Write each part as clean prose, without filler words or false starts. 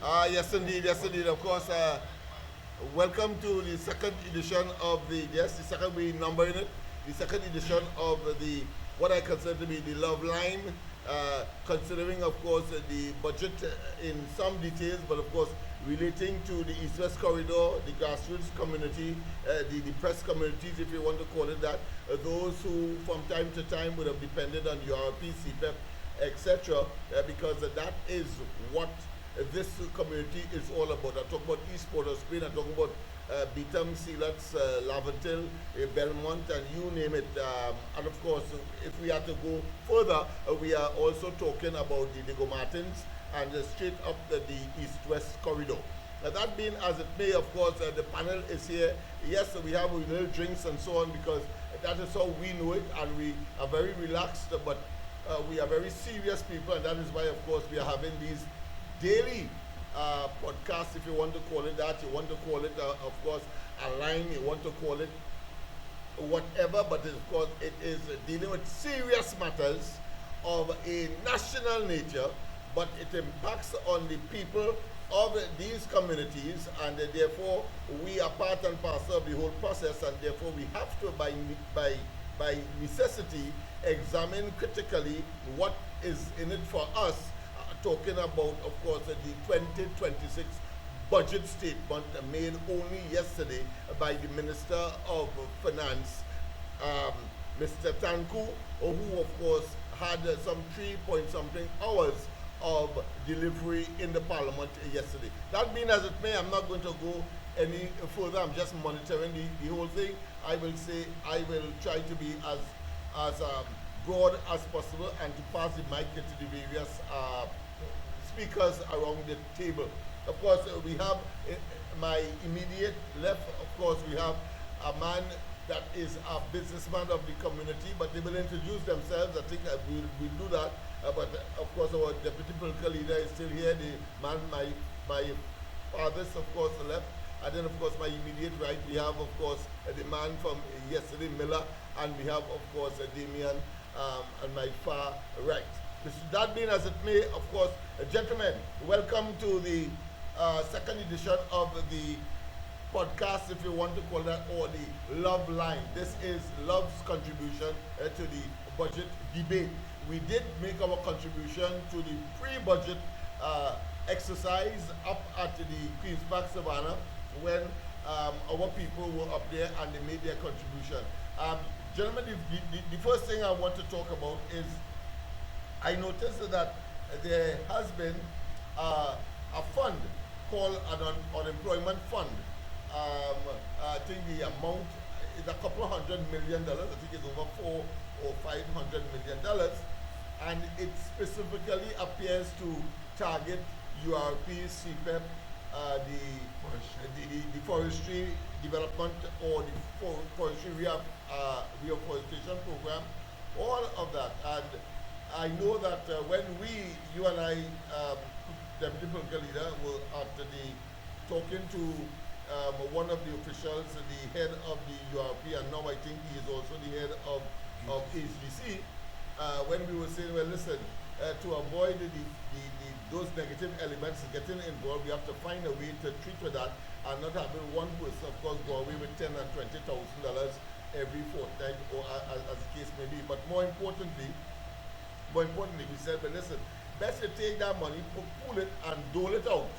Yes indeed. Of course, welcome to the second edition of the second we numbering it, the second edition of the what I consider to be the Love Line, considering of course the budget in some details, but of course relating to the East-West corridor, the grassroots community, the press communities, if you want to call it that, those who from time to time would have depended on URP, CPEP, etc., because that is what this community is all about. I talk about East Port of Spain, I talk about Beetham, Sealots, Laventil, Belmont, and you name it. And of course, if we have to go further, we are also talking about the Diego Martins and straight up the East-West corridor. Now that being as it may, of course, the panel is here. Yes, we have little drinks and so on because that is how we know it, and we are very relaxed, but we are very serious people, and that is why, of course, we are having these daily podcasts, if you want to call it that. You want to call it, of course, a line, you want to call it whatever, but of course, it is dealing with serious matters of a national nature, but it impacts on the people of these communities, and therefore we are part and parcel of the whole process, and therefore we have to, by necessity, examine critically what is in it for us, talking about, of course, the 2026 budget statement made only yesterday by the Minister of Finance, Mr. Tanku, who, of course, had some 3 point something hours of delivery in the Parliament yesterday. That being as it may, I'm not going to go any further. I'm just monitoring the whole thing. I will say I will try to be as broad as possible and to pass the mic to the various speakers around the table. Of course, we have my immediate left, of course, we have a man that is a businessman of the community, but they will introduce themselves. I think we'll do that. But of course, our deputy political leader is still here. The man, my farthest, of course, left. And then, of course, my immediate right, we have, of course, the man from yesterday, Miller, and we have, of course, Damien, and my far right. That being as it may, of course, gentlemen, welcome to the second edition of the podcast, if you want to call that, or the Love Line. This is Love's contribution to the budget debate. We did make our contribution to the pre-budget exercise up at the Queen's Park Savannah when our people were up there and they made their contribution. Gentlemen, the first thing I want to talk about is I noticed that there has been a fund called an unemployment fund. I think the amount is a couple $100 million. I think it's over $400 or $500 million, and it specifically appears to target URP, CPEP, the forestry development or the forestry reforestation program, all of that. And I know that when you and I, Deputy Political Leader, were at talking to one of the officials, the head of the URP, and now I think he is also the head of HDC, when we were saying, well, listen, to avoid those negative elements getting involved, we have to find a way to treat with that and not having one person, of course, go away with $10,000 and $20,000 every fortnight, or as the case may be. But more importantly, we said, but listen, best to take that money, pool it, and dole it out.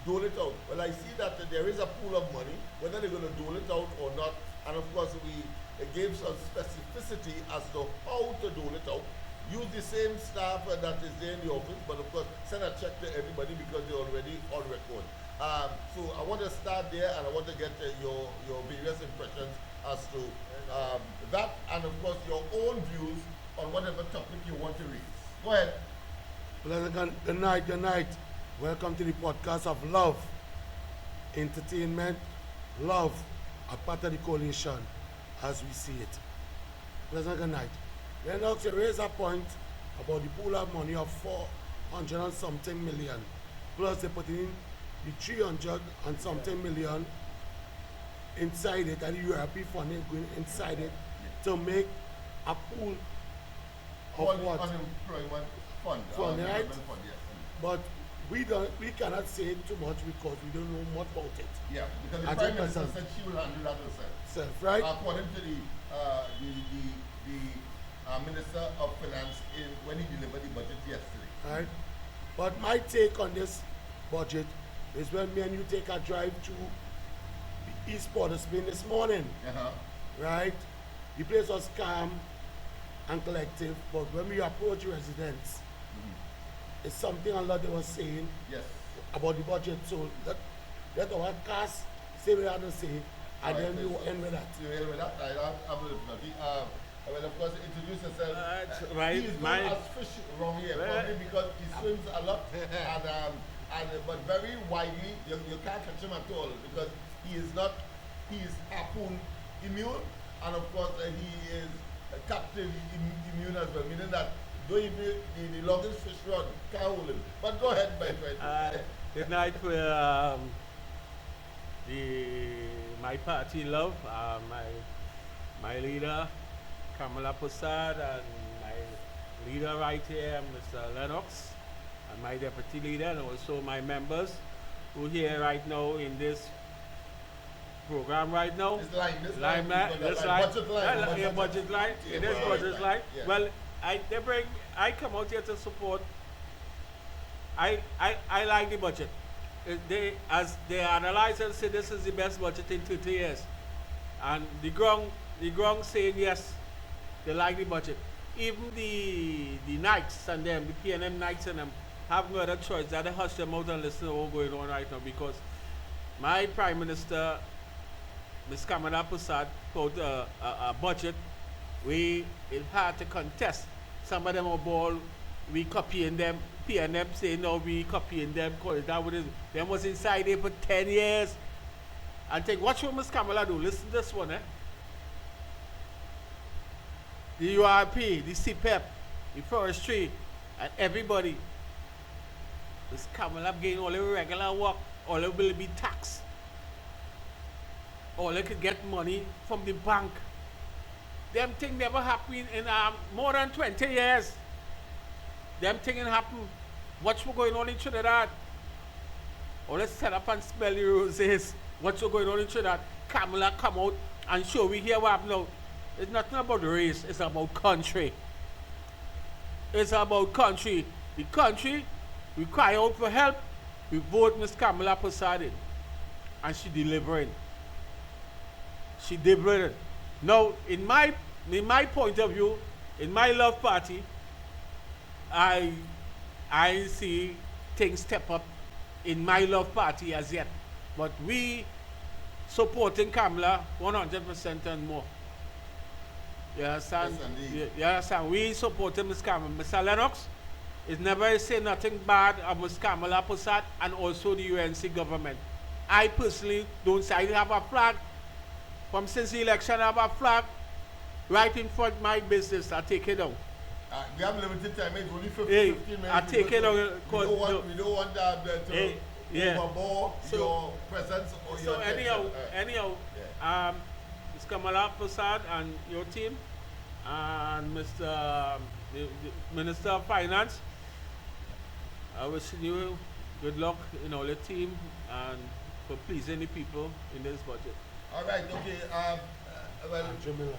Dole it out. Well, I see that there is a pool of money, whether they're going to dole it out or not, and of course, we gave some specificity as to how to dole it out. Use the same staff that is there in the office, but of course, send a check to everybody because they're already on record. So I want to start there, and I want to get your various impressions as to that, and of course, your own views on whatever topic you want to raise. Go ahead. Good night. Welcome to the podcast of Love, Entertainment, Love, a part of the coalition as we see it. Pleasant good night. Then now to raise a point about the pool of money of 400 and something million, plus they put in the 300 and something million inside it, and the URP funding going inside it to make a pool of what? Unemployment fund. Fund, right? Fund, yes. But we cannot say too much because we don't know much about it. Yeah, because the As Prime a Minister person. said she will handle that herself. Self, right? According to the Minister of Finance when he delivered the budget yesterday. Right? But my take on this budget is when me and you take a drive to the East Port of Spain this morning, Uh-huh. right? The place was calm and collective, but when we approach residents, it's something a lot they were saying Yes. about the budget. So let our cast say what they have to say, and then we will end with that. You hear with that? I have a difficulty. I will of course introduce yourself. right, He is my- known as Fish wrong here, Well, probably because he swims a lot but very widely. You can't catch him at all because he is harpoon immune, and of course he is captive immune as well, meaning that though he be the longest fish rod, can't hold him. But go ahead, my friend. Good night for my party love, my leader Kamala Prasad, and my leader right here, Mr. Lennox, and my deputy leader, and also my members who are here right now in this program right now. This line, Budget line. budget line. Yeah, It is right, budget right, line. yeah. Well, I come out here to support. I like the budget. As they analyze and say this is the best budget in 30 years, and the ground saying yes, they like the budget. Even the Knights and them, the PNM Knights and them, have no other choice than to hush them out and listen to what's going on right now, because my Prime Minister, Ms. Kamala Prasad, put a budget we it hard to contest. Some of them are ball, we copying them. PNM say no, we copying them, call it that what it is. Them was inside there for 10 years. And think, watch what Ms. Kamala do. Listen to this one, eh? The URP, the CPEP, the forestry, and everybody. Ms. Kamala gain all the regular work, all it will be tax. All they could get money from the bank. Them thing never happened in more than 20 years. Them thing happen. What's going on in Trinidad? Or let's set up and smell the roses. What's going on in Trinidad? Kamala come out and show we here what happened now. It's nothing about race, it's about country. It's about country. The country, we cry out for help, we vote Ms. Kamala Prasad in. And she delivering. She delivering. Now, in my point of view, in my love party, I see things step up in my love party as yet. But we supporting Kamala 100% and more. You understand? Yes, indeed. You understand? We supporting Ms. Kamala. Mr. Lennox is never say nothing bad of Ms. Kamala Prasad and also the UNC government. I personally don't say I have a flag. From since the election, I have a flag right in front of my business. I take it down. We have limited time. It's only 15 Hey, minutes. I take it on. We don't want to yeah. overbore So- your presence or So your attention. anyhow, Ms. Kamala Prasad and your team, and Mr. The Minister of Finance, I wish you good luck in all your team and for pleasing the people in this budget. All right, okay. Well, Jamila.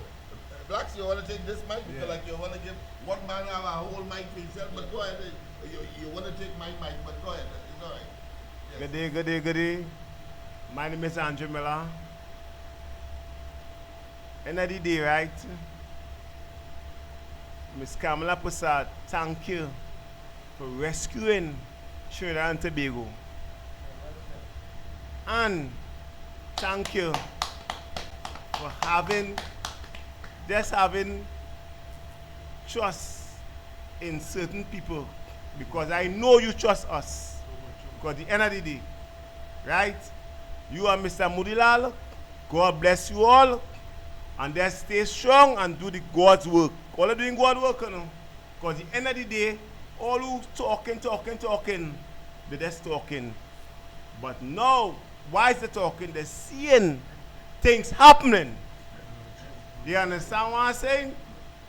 Blacks, you want to take this mic? Because like you want to give one man have a whole mic to himself, but go ahead. You want to take my mic, but go ahead. It's all right. Yes. Good day. My name is Andrew Miller. End of the day, right? Miss Kamala Prasad, thank you for rescuing Trinidad and Tobago. And thank you for having trust in certain people, because I know you trust us. Because at the end of the day, right? You and Mr. Mudilal, God bless you all, and then stay strong and do the God's work. All are doing God's work, you know. Because at the end of the day, all who talking, they're just talking. But now, why is they talking? They're seeing things happening. You understand what I'm saying?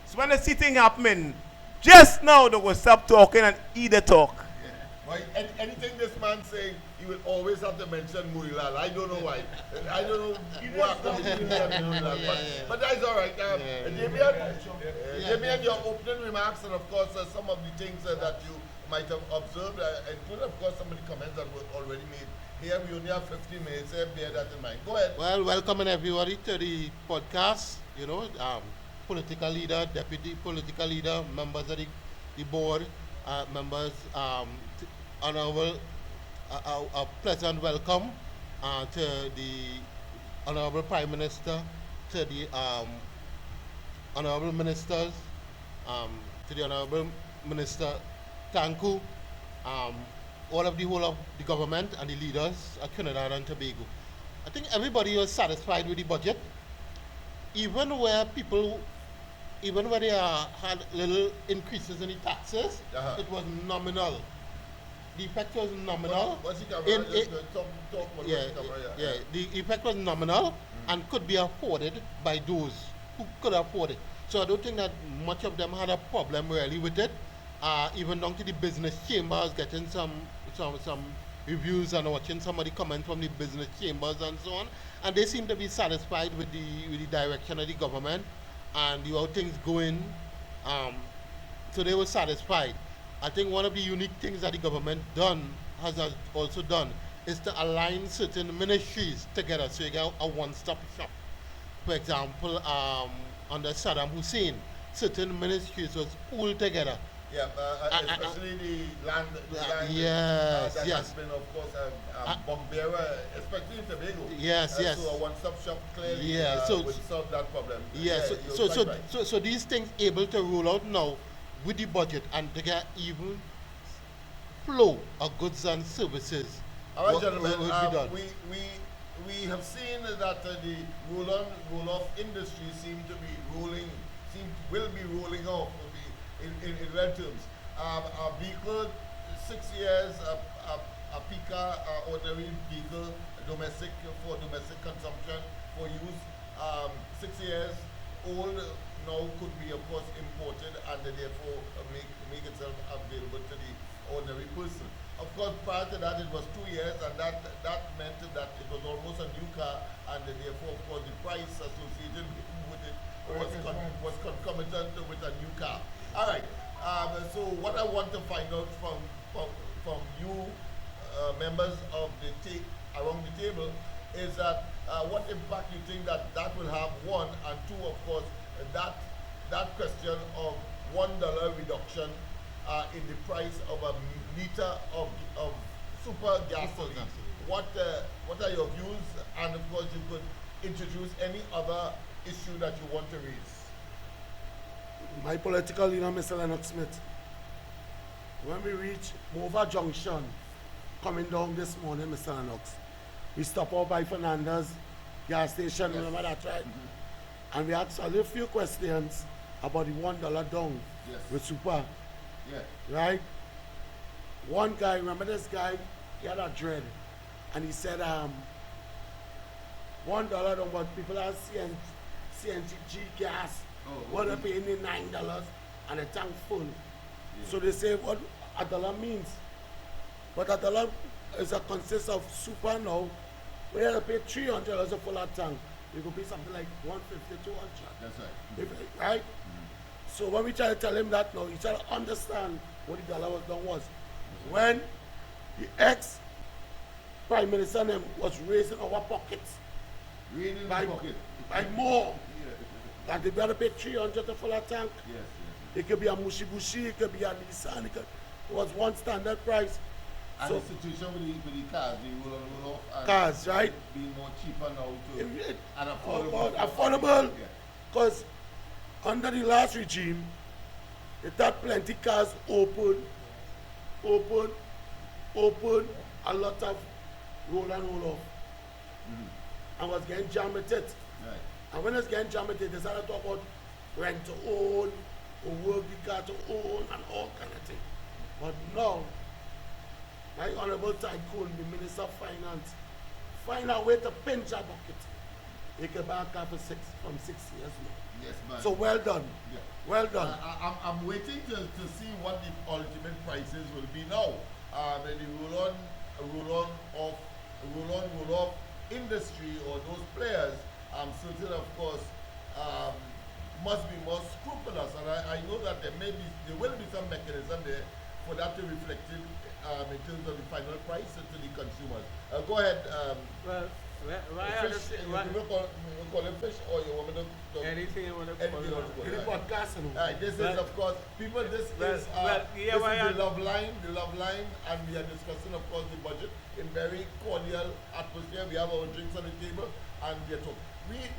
So when they see things happening, just now they will stop talking and either talk. Right? Anything this man saying, he will always have to mention Murilal. I don't know why. I don't know what happened between him and Murilal. But that's all right. Damian, your opening remarks and, of course, some of the things that you might have observed, including, of course, some of the comments that were already made. Here, we only have 15 minutes. Bear that in mind. Go ahead. Well, welcoming everybody to the podcast. Political leader, deputy political leader, members of the board, members, honorable, a pleasant welcome to the honorable Prime Minister, to the honorable ministers, to the honorable Minister Tanku, all of the whole of the government and the leaders at Trinidad and Tobago. I think everybody was satisfied with the budget, even where they had little increases in the taxes, it was nominal. The effect was nominal. The effect was nominal and could be afforded by those who could afford it. So I don't think that much of them had a problem really with it. Even down to the business chambers, getting some reviews and watching some of the comments from the business chambers and so on, and they seem to be satisfied with the direction of the government and how things going. So they were satisfied. I think one of the unique things that the government has also done is to align certain ministries together so you get a one-stop shop. For example, under Saddam Hussein, certain ministries was pulled together. Yeah, especially the land yes, that yes. has been, of course, Bombera, especially in Tobago. Yes, yes. So a one-stop shop clearly would solve that problem. Yes, yeah, so these things able to roll out now with the budget and to get even flow of goods and services. All right, gentlemen, be done. we have seen that the roll-off industry will be rolling off in real terms. A vehicle, 6 years, a Pika ordinary vehicle, for domestic consumption, for use, 6 years old, now could be, of course, imported and therefore make itself available to the ordinary person. Of course, prior to that, it was 2 years, and that meant that it was almost a new car, and therefore, of course, the price associated with it was concomitant with a new car. All right. So what I want to find out from you, members of around the table, is that what impact you think that will have, one, and two, of course, that question of $1 reduction in the price of a liter of super gasoline. What are your views? And of course, you could introduce any other issue that you want to raise. My political leader, Mr. Lennox Smith, when we reach Mova Junction, coming down this morning, Mr. Lennox, we stop out by Fernandez gas station, yes. Remember that, right? Mm-hmm. And we asked a few questions about the $1 down, yes. With super, yeah. Right? One guy, remember this guy, he had a dread, and he said, $1 down, but people are CNG gas. What are paying $9 and a tank full. Yeah. So they say what $1 means. But $1 consists of super now. We have to pay $300 a full tank. You could pay something like $150, $200. That's right. Right? Mm-hmm. So when we try to tell him that now, he try to understand what the dollar was done was. Mm-hmm. When the ex-Prime Minister was raising our pockets by more. That they better pay $300 to fill a tank. Yes. It could be a Mushibushi, it could be a Nissan, it was one standard price. And so the situation with the cars, the roll off cars, right? Being more cheaper now and affordable. Affordable. Because under the last regime, it had plenty cars open, a lot of roll and roll off. Mm-hmm. And was getting jammed with it. Right. And when it's getting jammed, they decided to talk about rent to own, or work the car to own, and all kind of thing. But now, my Honorable Tycoon, the Minister of Finance, find a way to pinch a bucket. He can buy a car from 6 years now. Yes, man. So well done. Yeah. Well done. I'm waiting to see what the ultimate prices will be now. the roll-on industry or those players, certain of course, must be more scrupulous, and I know that there will be some mechanism there for that to reflect in terms of the final price to the consumers. Go ahead. Well, why Fish, you call it fish, or you want me to anything you want to call anything else? it? In the podcast, you know. This is, Well, of course, people. This well, is well, yeah, why the love line, and we are discussing, of course, the budget in very cordial atmosphere. We have our drinks on the table, and we are talking.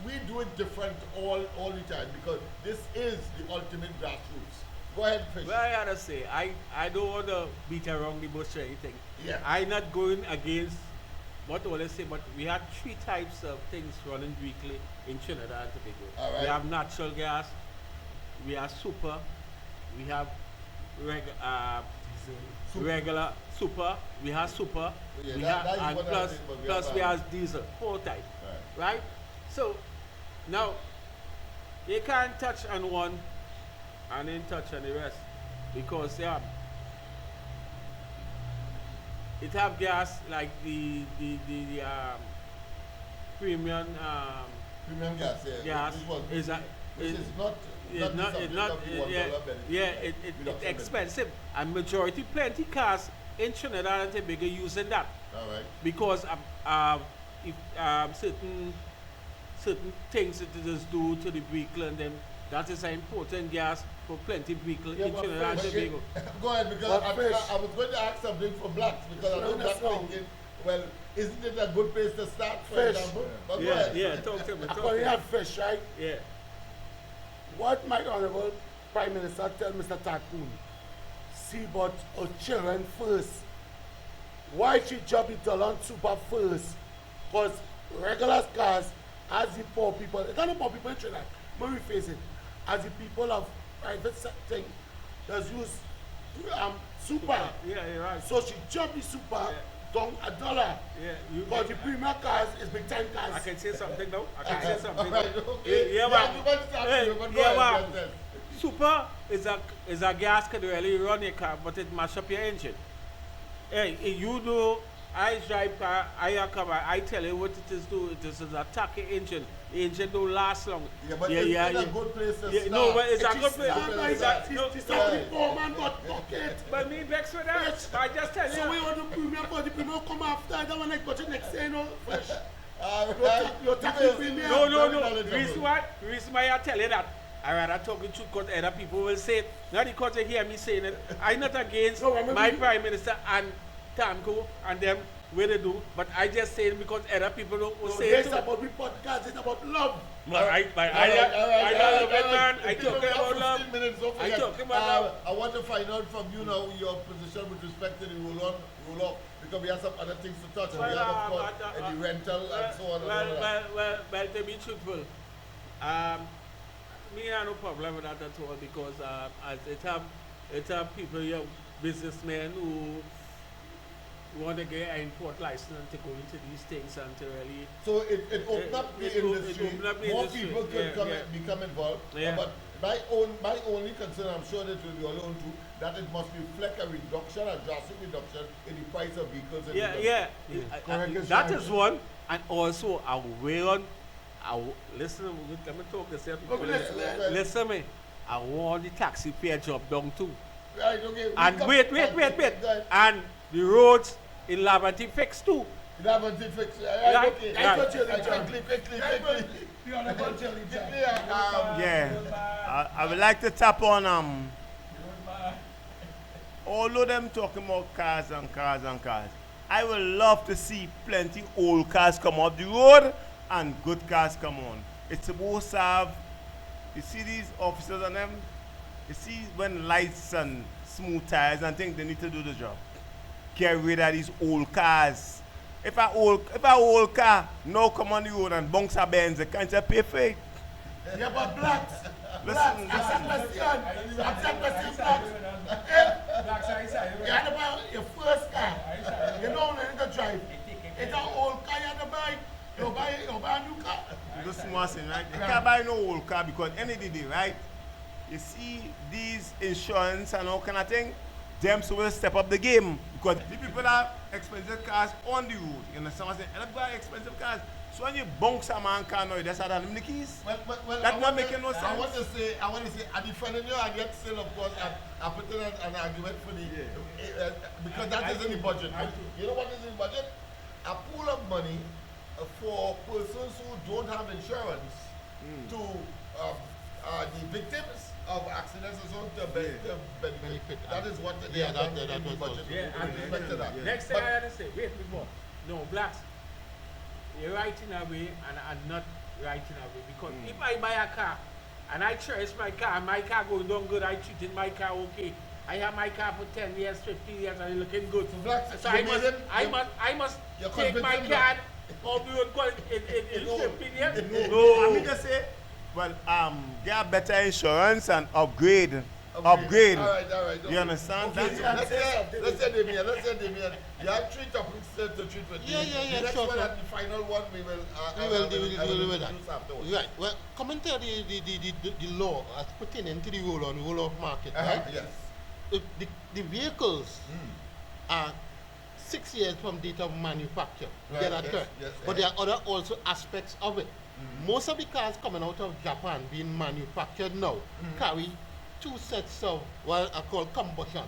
We do it different all the time because this is the ultimate grassroots. Go ahead, Fish. Well, I gotta say, I don't want to beat around the bush or anything. Yeah. I'm not going against what all I say, but we have 3 types of things running weekly in Trinidad and Tobago. All right. We have natural gas, we have super, we have regular super, we have super, Yeah, we that is have, and what I plus, think, but we plus have, we have diesel, 4 types, right? So, now, you can't touch on one and then touch on the rest because it have gas like the premium Premium gas, yeah. gas Which is not it's the not subject not of the $1 benefit. it's reduction expensive and majority plenty cars in Trinidad and Tobago using that All right. because if certain things it is due to the vehicle and then that is an important gas for plenty vehicle Yeah, in but Trinidad and Fish, Tobago. Go ahead, because But I Fish- was going to ask something for blacks because I No, know that's black wrong. thinking, well, isn't it a good place to start, for Fish. example? But go Yeah, ahead. yeah, talk to me. Talk According to to me. Fish, right? Yeah. What my honorable Prime Minister tell Mr. Takun, see but her children first. Why she jump into land super first? Because regular cars, as the poor people, it's not the poor people in Trinidad, let me face it, as the people of private thing, does use super. Yeah, you're right. So she jump the super down $1. Yeah, you. Because the premium cars is big time cars. I can say something now. I can say All something. right, now. okay. Yeah, Yeah, man. you want to start Hey, with, but go yeah, ahead, man. yes, Super is a gas can really run your car, but it mash up your engine. Hey, you know, I drive car, I tell you what it is do. It is attack your engine. The engine don't last long. Yeah, but it's a good place to start. No, but it's a It good is place. start like It's that. a- no, It's not the poor man but bucket. But me vex with that. Yes. I just tell So we you. want the premium, but the premium come after. I don't want to budget next year, you know, Fresh. All You're right. ta- you're taxing premium. No, no, Very no. knowledgeable. Reason why I tell you that. I rather talk the truth because other people will say it. Not because they hear me saying it. I'm not against No, remember my you- Prime Minister and Tamko and them where they do. But I just say it because other people don't will So say it this too. about we podcast, it's about love. But I love it, man. I talking about love. 15 minutes, don't I forget. talking about love. I want to find out from you now your position with respect to the roll off, because we have some other things to touch on. We have, of course, the rental and so on and all that. Well, to be truthful, me I have no problem with that at all because as it have people here, businessmen who want to get an import license and to go into these things and to really So it opened up the it industry. opened up the More industry. people could Yeah. become involved. Yeah. But my only concern, I'm sure that will be your own too, that it must reflect a reduction, a drastic reduction in the price of vehicles. in the country. Correct is That right. is one, and also a way on. Listen, let me talk this here. Okay, listen. Listen me. I want the taxi fare job done too. Right, okay. And Come- wait. Go ahead. And the roads in Laventille fixed too. You haven't fixed. Right, Okay. right. Quickly. The honorable Jelly Jack. Yeah. I would like to tap on all of them talking about cars and cars and cars. I would love to see plenty old cars come off the road and good cars come on. It's supposed to have, you see these officers on them? You see when lights and smooth tires and things, they need to do the job. Get rid of these old cars. If a old car now come on the road and bounce a Benz, they can't just pay for it. Yeah, but blacks. Listen, Accept question, blacks. You had to buy your first car. You don't need to drive. It's an old car you have to buy. You buy a new car. The smart thing, right? You can't buy no old car because any of the day, right? You see these insurance and all kind of thing, them so will step up the game because the people that expensive cars on the road, you understand what I'm saying? And I've got expensive cars. So when you bounce a man car now, that's how them the keys. Well, That's not making no sense. I want to say, I'm defending you, and yet still, of course, I put in an argument for the because that is in the budget. You know what is in the budget? A pool of money for persons who don't have insurance to the victims of accidents and so on to benefit. That is what they have done in the budget. Yeah, and with respect to that. next thing I had to say, wait before. No, blacks. You're writing away and I'm not writing away because if I buy a car and I cherish my car and my car going down good, I treated my car okay. I have my car for 10 years, 15 years and it's looking good. So blacks, So I must you're take my convincing car them. or do it call in 15 years. No, I mean just say, well, get better insurance and upgrade. Upgrade. All right. You understand? Okay, That's let's say Damien. You have 3 topics to treat with. Yeah, The next sure, one sure. and the final one we will. We will deal with that. introduce afterwards. Right. Well, coming to the law as pertaining to the roll-off market, right? Yes. The vehicles are 6 years from date of manufacture. Right, Get that yes, correct? yes, But there are other also aspects of it. Most of the cars coming out of Japan being manufactured now carry 2 sets of what are called combustion,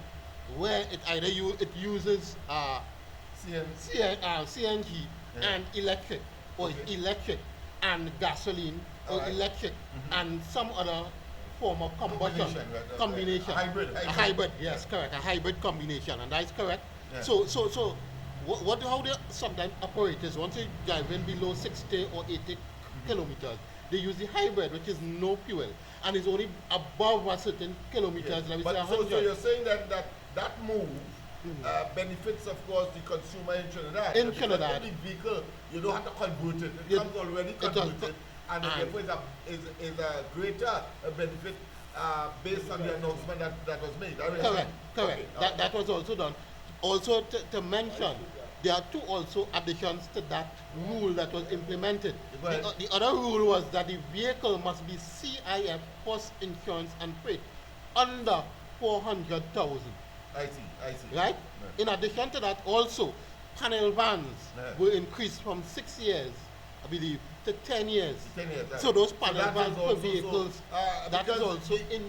where it either it uses CNG and electric, or it's electric and gasoline, or Alright. electric and some other form of combustion Combination, right, okay. A hybrid, yes, correct, a hybrid combination, and that is correct. Yeah. So how the sometimes operators, once they drive in below 60 or 80 kilometers, they use the hybrid, which is no fuel, and is only above a certain kilometers, like we say But so 100. you're saying that move benefits, of course, the consumer in Trinidad. In Because Trinidad. the vehicle, you don't have to convert it. It It- comes already it does. converted, and therefore is a greater benefit based on the announcement that was made. That is Correct, correct. Okay, That was also done. Also to mention, there are 2 also additions to that rule that was implemented. Go ahead. The other rule was that the vehicle must be CIF, Post Insurance and Freight, under 400,000. I see. Right? Yeah. In addition to that, also, panel vans Yeah. will increase from 6 years, I believe, to 10 years. 10 years. So those that panel is vans for also- vehicles, that is because also the- in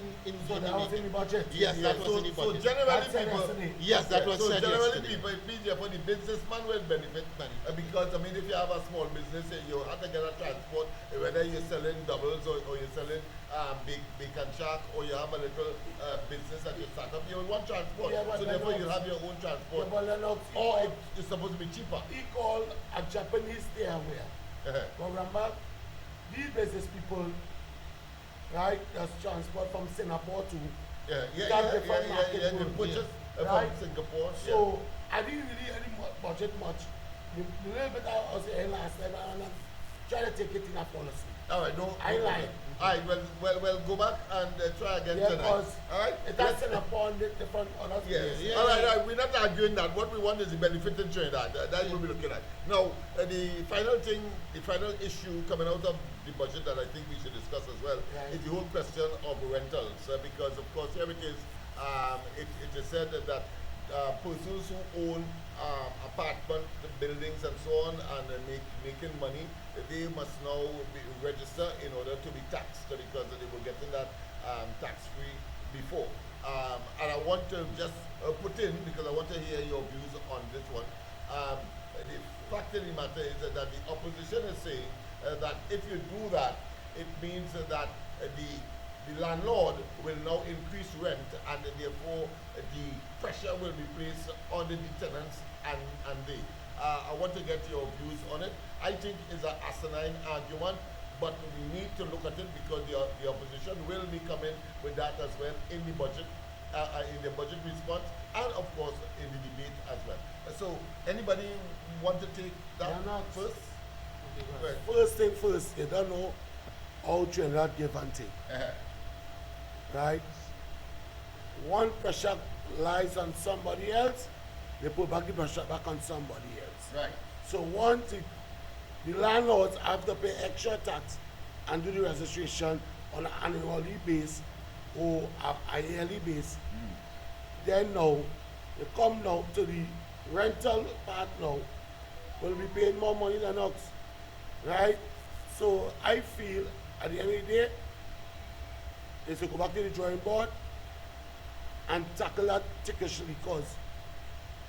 So that was in the budget. Yes, that was in the So budget. generally That's said people. yesterday. Yes, that was so said generally yesterday. people, it means therefore the businessman will benefit because I mean if you have a small business you have to get a transport whether you're selling doubles or you're selling big and shark or you have a little business that you start up you want transport Yeah, but so then therefore you also- have your own transport Yeah, but Lennox, or it's supposed to be cheaper. he called a Japanese stairway. But remember, these business people, right, that's transport from Singapore to Got different market They going, purchase right? from Singapore. So I didn't really any budget much. The little bit I was saying last time, and I'm trying to take it in a policy. All right, no. I no lied. problem. All right, well, go back and try again Yeah, tonight. because All right. it has Singapore and different other Yes. places. All right. We're not arguing that. What we want is the benefit in Trinidad. That's what we're looking at. Now, the final issue coming out of the budget that I think we should discuss as well Right. is the whole question of rentals. Because, of course, here it is. It is said that persons who own apartment buildings and so on and making money, they must now register in order to be taxed because they were getting that tax-free before. And I want to just put in, because I want to hear your views on this one. The fact of the matter is that the opposition is saying that if you do that, it means that the landlord will now increase rent and therefore the pressure will be placed on the tenants and they. I want to get your views on it. I think it's an asinine argument, but we need to look at it because the opposition will be coming with that as well in the budget response and of course in the debate as well. So anybody want to take that Yeah, no. first? Right. First thing first, you don't know how Trinidad give and take, right? One pressure lies on somebody else, they put back the pressure back on somebody else. Right. So once the landlords have to pay extra tax and do the registration on an annually base or a yearly base, then now, you come now to the rental part now, will be paying more money than us, right? So I feel at the end of the day, is to go back to the drawing board and tackle that tickishly, because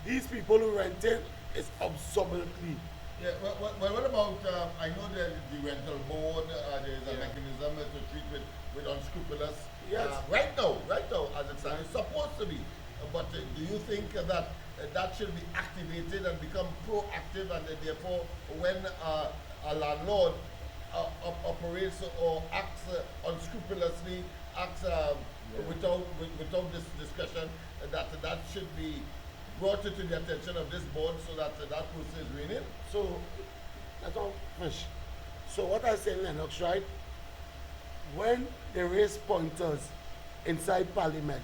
these people who rent it is absurdly. Yeah, well, what about, I know there is the rental board, there is a mechanism to treat with unscrupulous. Yes. Right now, as it stands, it's supposed to be. But do you think that that should be activated and become proactive, and therefore when a landlord operates or acts unscrupulously, acts without this discussion, that should be brought to the attention of this board so that that person is reined in? So, that's all fish. So what I say, Lennox, right? When they raise pointers inside Parliament,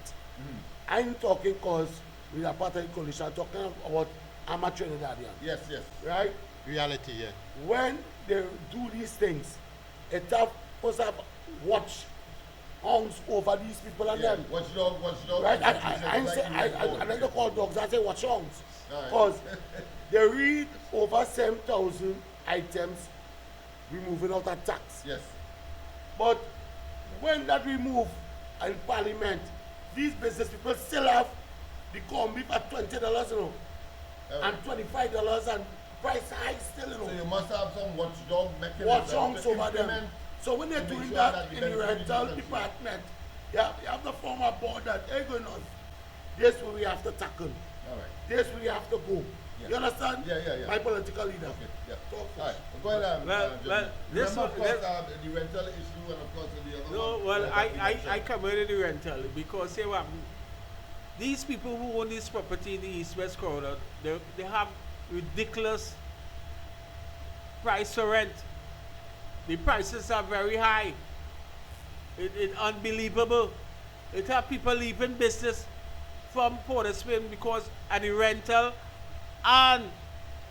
I'm talking because we are part of the coalition, I'm talking about amateur Trinidadian, Yes. right? Reality, yeah. When they do these things, it have supposed to have watch hangs over these people and Yeah. them. Watchdog. Right? institutions like I the board. don't call dogs, I say watch hangs. Right. Because they read over 7,000 items removing out of tax. Yes. But when that remove in Parliament, these business people still have the corn beef at $20, you know, and $25, and price high still, you know. So you must have some watchdog mechanism. Watch hangs to over them. implement. So when they're to make doing sure that that the in the benefit rental is achieved. department, you have to form a board that, hey, going on, this where we have to tackle, All right. this where we have to go. Yeah. You understand? Yeah. My political leader. Okay. Yeah. Talk All right. first. Go ahead. Well, this remember, of one- course, the rental issue, and of course the other No, one. well, that we I mentioned. come out of the rental because say what these people who own this property in the East-West corridor, they have ridiculous price for rent. The prices are very high. It's unbelievable. It have people leaving business from Port of Spain because of the rental and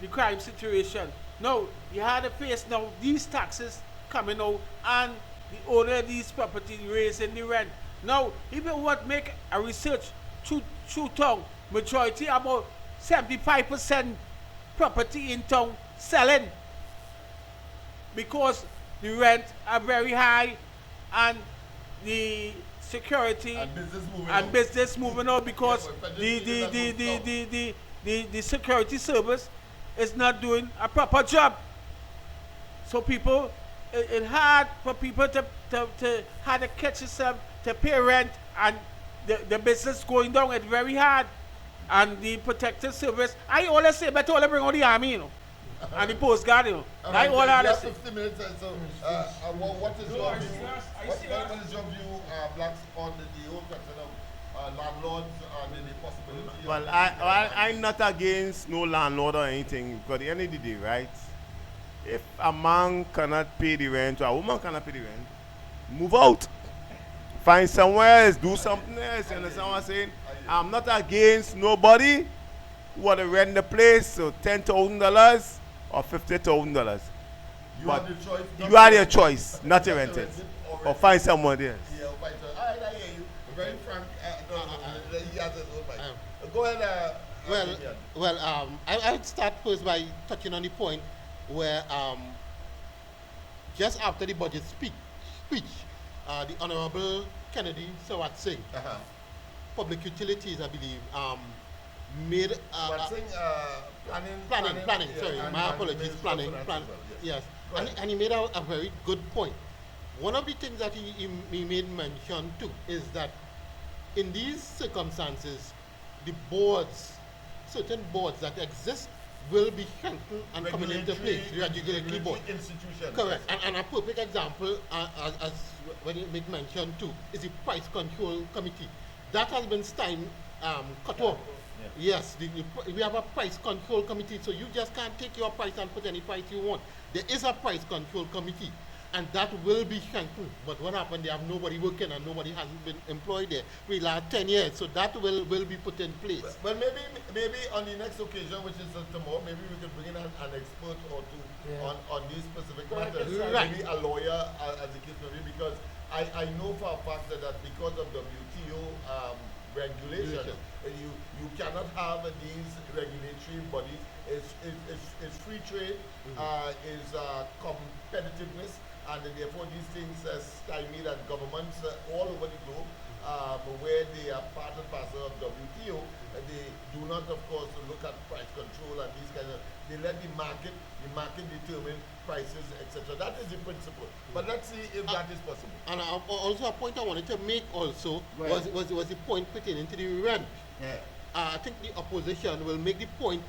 the crime situation. No, you had to face now these taxes coming out and the owner of these properties raising the rent. Now, even what make a research through town, majority about 75% property in town selling because the rent are very high and the security And business moving and on. business moving out because Yeah, but the this is the security service is not doing a proper job. So people, it's hard for people to how to catch yourself to pay rent, and the business going down. It's very hard, and the protective service. I always say, better all bring out the army, you know, and the Coast Guard, you know. I all we have to have say. 50 minutes, and so what is No, your I view? see us, I What see us. is your view, Blacks, on the whole question of landlords and the possibility? of- Well, I'm not against no landlord or anything, because at the end of the day, right? If a man cannot pay the rent or a woman cannot pay the rent, move out. Find somewhere else, do something else. You understand what I'm saying? I'm not against nobody who want to rent the place, so $10,000 or $50,000. You But have the choice. not you to have your rent choice not to not rent to it, rent it or or rent find someone else. Yeah, right. All right, I hear you. Very frank. He has his own mind. Go ahead. Well, I'll start first by touching on the point where just after the budget speech, the Honorable Kennedy Sawat Singh, Public Utilities, I believe, made planning. Yeah, Sorry, and my apologies. Minister of Planning. Finance as well, Yes, Go ahead. and he made a very good point. One of the things that he made mention to is that in these circumstances, the boards, certain boards that exist, will be strengthened and coming into place. Regulatory board. Institution. Correct. And a perfect example, as when you make mention to, is the Price Control Committee. That has been cut off. Yes, we have a Price Control Committee, so you just can't take your price and put any price you want. There is a Price Control Committee, and that will be strengthened. But what happened, they have nobody working and nobody hasn't been employed there for the last 10 years, so that will be put in place. Well, maybe on the next occasion, which is tomorrow, maybe we could bring in an expert or two on these specific matters. Right. Maybe a lawyer, as the case may be, because I know for a fact that because of WTO regulation. You cannot have these regulatory bodies. It's free trade, is competitiveness, and therefore these things are stymied at governments all over the globe, where they are part and parcel of WTO. They do not, of course, look at price control and these kind of. They let the market determine prices, etc. That is the principle. But let's see if that is possible. And also a point I wanted to make also Right. was the point pertaining to the rent. Yeah. I think the opposition will make the point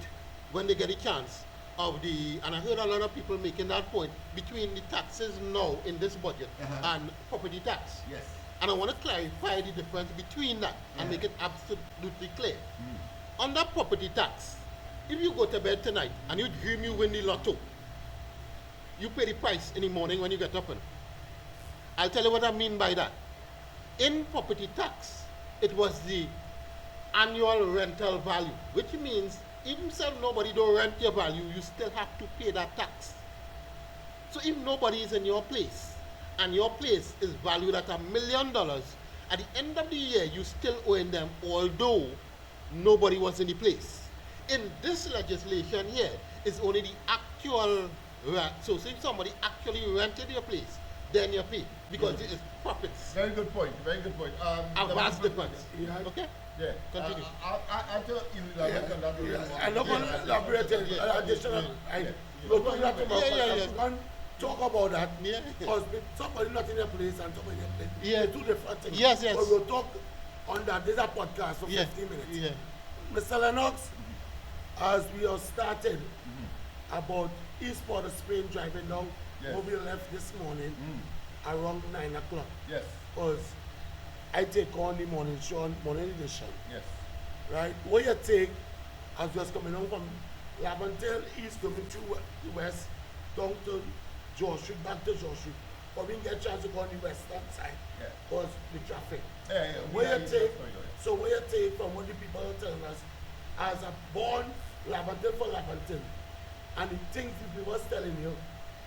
when they get a chance of the, and I heard a lot of people making that point, between the taxes now in this budget and property tax. Yes. And I want to clarify the difference between that and make it absolutely clear. Under property tax, if you go to bed tonight and you dream you win the lotto, you pay the price in the morning when you get up. I'll tell you what I mean by that. In property tax, it was the annual rental value, which means even if nobody don't rent your value, you still have to pay that tax. So if nobody is in your place, and your place is valued at $1 million, at the end of the year, you still owing them, although nobody was in the place. In this legislation here, it's only the actual rent. So if somebody actually rented your place, then you pay, because it is profits. Very good point. Very good point. A vast difference. Yeah. Okay? Yeah. Continue. I tell you elaborate on that a little more. I'm not going to elaborate additional. We'll do that tomorrow. Yeah. We can talk about that. Yeah. Because somebody not in your place and somebody in your place. Yeah. They're two different things. Yes. But we'll talk on that. There's a podcast for Yeah. 15 minutes. Yeah. Mr. Lennox, as we have started about Eastport of Spain driving down, Yes. where we left this morning around 9 o'clock. Yes. Because I take on the morning show, morning edition. Yes. Right? What you take, as just coming home from Laventille East, coming through the west, down to George Street, back to George Street. But we can get a chance to go on the western side, Yeah. because the traffic. Yeah. What you take, Yes. so what you take from what the people are telling us, as a born Laventille for Laventille, and the things the people was telling you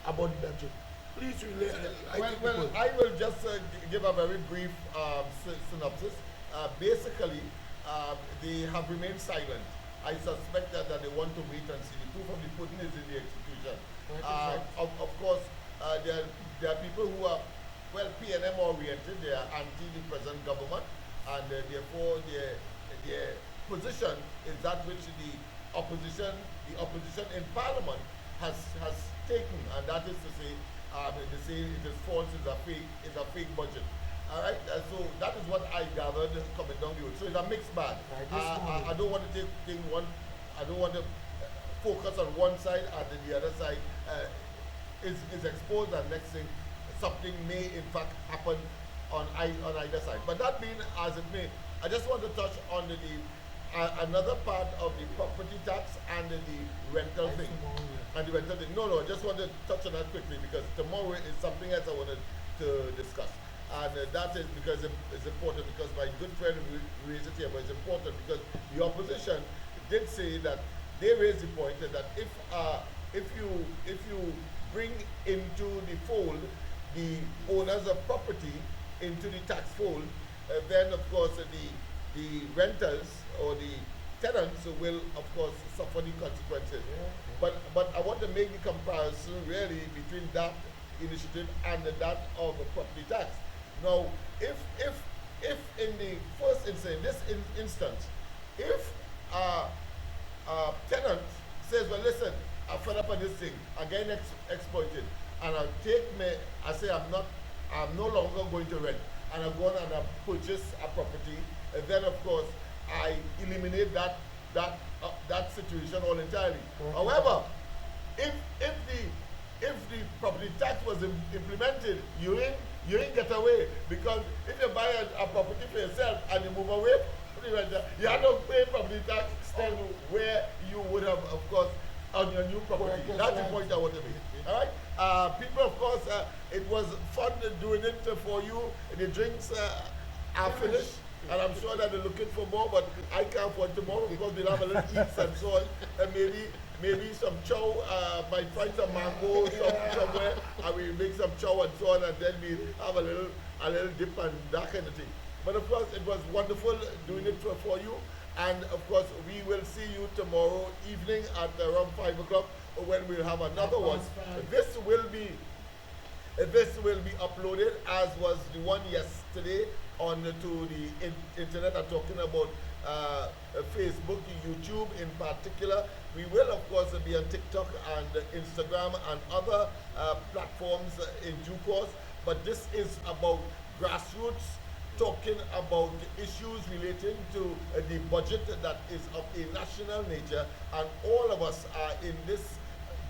about the budget. Please relay. Well, I will just give a very brief synopsis. Basically, they have remained silent. I suspect that they want to wait and see. The proof of the pudding is in the execution. Of course, there are people who are, well, PNM oriented. They are anti the present government, and therefore their position is that which the opposition in Parliament has taken, and that is to say, they say it is false, it's a fake budget. All right, so that is what I gathered coming down the road. So it's a mixed bag. I don't want to take one. I don't want to focus on one side and then the other side is exposed, and next thing something may in fact happen on either side. But that being as it may, I just want to touch on another part of the property tax and the rental thing. And the rental thing. No, I just want to touch on that quickly, because tomorrow is something else I wanted to discuss. And that is because it's important, because my good friend raised it here, but it's important because the opposition did say that they raised the point that if you bring into the fold the owners of property into the tax fold, then of course the renters or the tenants will of course suffer the consequences. But I want to make the comparison really between that initiative and that of the property tax. Now, if in the first instance, if a tenant says, well, listen, I'm fed up on this thing, I'm getting exploited, and I say I'm no longer going to rent, and I go on and I purchase a property, and then of course I eliminate that situation all entirely. However, if the property tax was implemented, you ain't get away, because if you buy a property for yourself and you move away from the renter, you have to pay property tax still where you would have, of course, on your new property. That's the point I want to make. All right. People, of course, it was fun doing it for you. The drinks are finished, and I'm sure that they're looking for more, but I can't afford tomorrow because we'll have a little eats and so on, and maybe some chow, might find some mango somewhere, and we'll make some chow and so on, and then we'll have a little dip and that kind of thing. But of course, it was wonderful doing it for you. And of course, we will see you tomorrow evening at around 5 o'clock when we'll have another one. This will be uploaded as was the one yesterday on to the internet. I'm talking about Facebook, YouTube in particular. We will of course be on TikTok and Instagram and other platforms in due course. But this is about grassroots, talking about issues relating to the budget that is of a national nature, and all of us are in this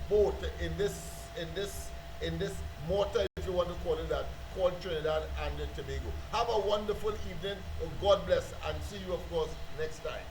boat, in this mortar, if you want to call it that, called Trinidad and Tobago. Have a wonderful evening. God bless, and see you, of course, next time.